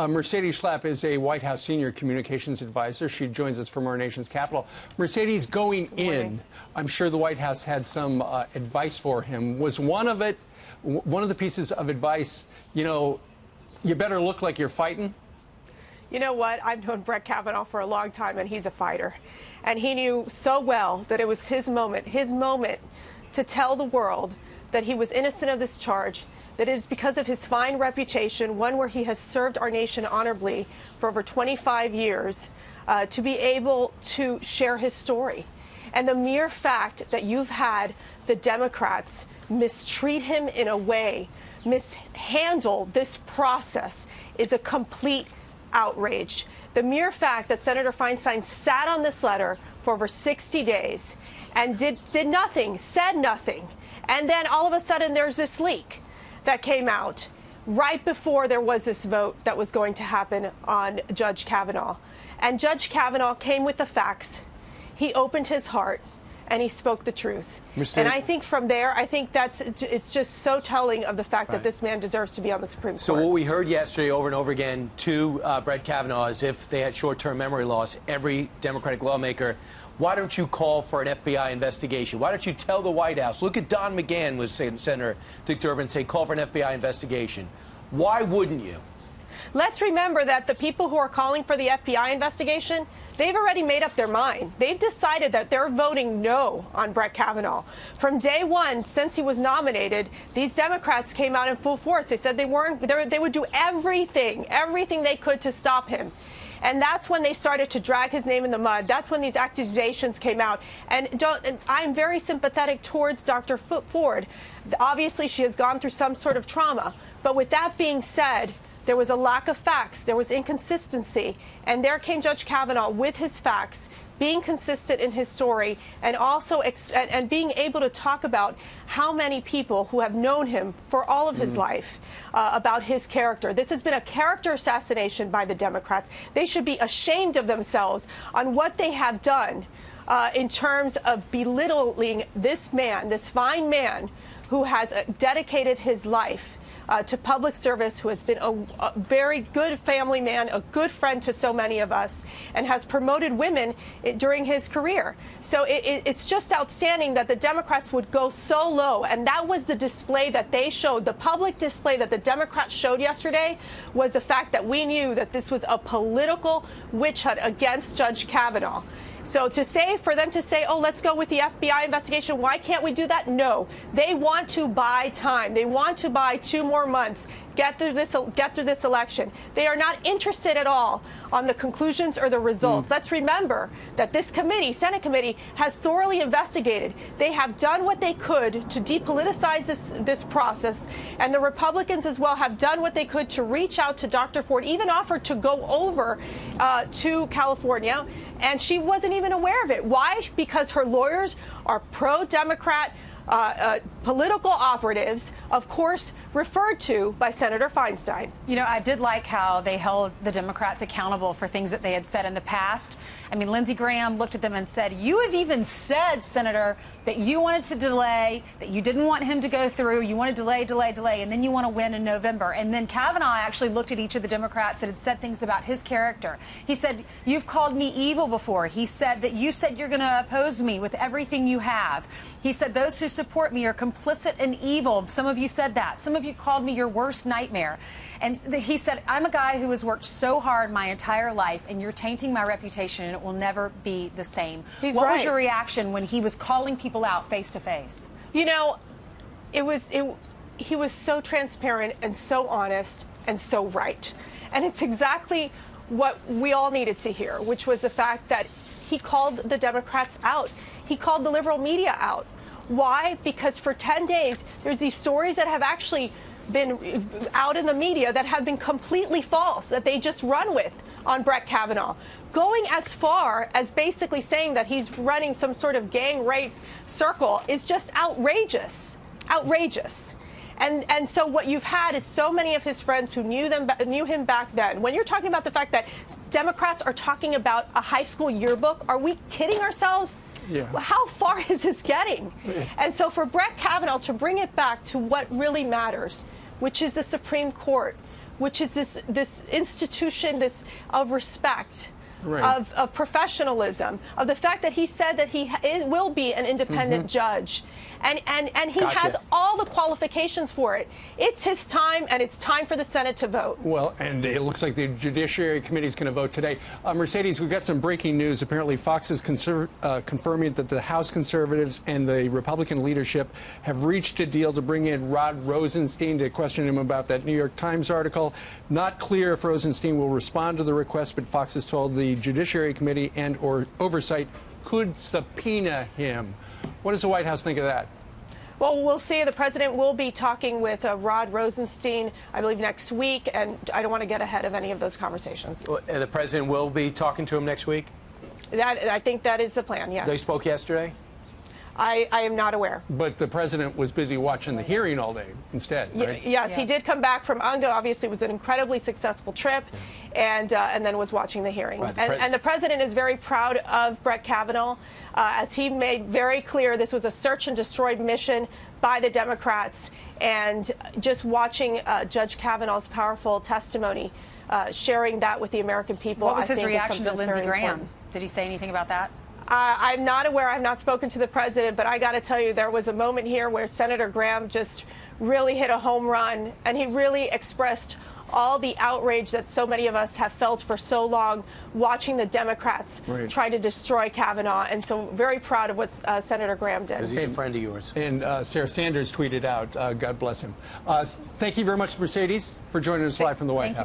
Mercedes Schlapp is a White House senior communications advisor. She joins us from our nation's capital. Mercedes, going in, I'm sure the White House had some advice for him. Was one of the pieces of advice, you better look like you're fighting? You know what? I've known Brett Kavanaugh for a long time, and he's a fighter. And he knew so well that it was his moment to tell the world that he was innocent of this charge, that it is because of his fine reputation, one where he has served our nation honorably for over 25 years, to be able to share his story. And the mere fact that you've had the Democrats mistreat him in a way, mishandle this process, is a complete outrage. The mere fact that Senator Feinstein sat on this letter for over 60 days and did nothing, said nothing, and then all of a sudden there's this leak that came out right before there was this vote that was going to happen on Judge Kavanaugh. And Judge Kavanaugh came with the facts. He opened his heart and he spoke the truth. And I think from there, it's just so telling of the fact that this man deserves to be on the Supreme Court. So what we heard yesterday over and over again to Brett Kavanaugh is if they had short-term memory loss, every Democratic lawmaker, why don't you call for an FBI investigation? Why don't you tell the White House? Look at Don McGahn was saying, Senator Dick Durbin, say call for an FBI investigation. Why wouldn't you? Let's remember that the people who are calling for the FBI investigation, they've already made up their mind. They've decided that they're voting no on Brett Kavanaugh. From day one, since he was nominated, these Democrats came out in full force. They said they would do everything they could to stop him. And that's when they started to drag his name in the mud. That's when these accusations came out. And I'm very sympathetic towards Dr. Ford. Obviously, she has gone through some sort of trauma. But with that being said, there was a lack of facts. There was inconsistency. And there came Judge Kavanaugh with his facts, being consistent in his story, and also and being able to talk about how many people who have known him for all of his life about his character. This has been a character assassination by the Democrats. They should be ashamed of themselves on what they have done in terms of belittling this man, this fine man who has dedicated his life to public service, who has been a very good family man, a good friend to so many of us, and has promoted women during his career. So it's just outstanding that the Democrats would go so low. And that was the display that they showed. The public display that the Democrats showed yesterday was the fact that we knew that this was a political witch hunt against Judge Kavanaugh. So for them to say, oh, let's go with the FBI investigation, why can't we do that? No. They want to buy time. They want to buy 2 more months, get through this election. They are not interested at all on the conclusions or the results. Let's remember that this committee, Senate committee, has thoroughly investigated. They have done what they could to depoliticize this process, and the Republicans as well have done what they could to reach out to Dr. Ford, even offered to go over to California, and she wasn't even aware of it. Why? Because her lawyers are pro-Democrat political operatives, of course, referred to by Senator Feinstein. I did like how they held the Democrats accountable for things that they had said in the past. I mean, Lindsey Graham looked at them and said, you have even said, Senator, that you wanted to delay, that you didn't want him to go through, you want to delay, and then you want to win in November. And then Kavanaugh actually looked at each of the Democrats that had said things about his character. He said, you've called me evil before. He said that you said you're going to oppose me with everything you have. He said those who support me are complicit in evil. Some of you said that. Some of you called me your worst nightmare. And he said, I'm a guy who has worked so hard my entire life, and you're tainting my reputation, and it will never be the same. What was your reaction when he was calling people out face to face? He was so transparent and so honest and so right. And it's exactly what we all needed to hear, which was the fact that he called the Democrats out. He called the liberal media out. Why? Because for 10 days, there's these stories that have actually been out in the media that have been completely false, that they just run with on Brett Kavanaugh, going as far as basically saying that he's running some sort of gang rape circle is just outrageous. Outrageous. And so what you've had is so many of his friends who knew him back then. When you're talking about the fact that Democrats are talking about a high school yearbook, are we kidding ourselves? Yeah. How far is this getting? And so for Brett Kavanaugh to bring it back to what really matters, which is the Supreme Court, which is this institution of respect. Right. Of professionalism, of the fact that he said that he will be an independent judge. And he Gotcha. has all the qualifications for it. It's his time, and it's time for the Senate to vote. Well, and it looks like the Judiciary Committee is going to vote today. Mercedes, we've got some breaking news. Apparently, Fox is confirming that the House conservatives and the Republican leadership have reached a deal to bring in Rod Rosenstein to question him about that New York Times article. Not clear if Rosenstein will respond to the request, but Fox has told the Judiciary Committee and/or Oversight could subpoena him. What does the White House think of that? Well, we'll see. The president will be talking with Rod Rosenstein, I believe, next week, and I don't want to get ahead of any of those conversations. The president will be talking to him next week? I think that is the plan, yes. They spoke yesterday? I am not aware. But the president was busy watching the hearing all day instead, right? Yes, he did come back from UNGA. Obviously, it was an incredibly successful trip, and then was watching the hearing. Right, And the president is very proud of Brett Kavanaugh. As he made very clear, this was a search and destroy mission by the Democrats. And just watching Judge Kavanaugh's powerful testimony, sharing that with the American people. What was his I think reaction to Lindsey Graham? important. Did he say anything about that? I'm not aware. I've not spoken to the president, but I got to tell you, there was a moment here where Senator Graham just really hit a home run, and he really expressed all the outrage that so many of us have felt for so long watching the Democrats try to destroy Kavanaugh. And so very proud of what Senator Graham did. Because he's a friend of yours. And Sarah Sanders tweeted out, God bless him. Thank you very much, Mercedes, for joining us live from the White House.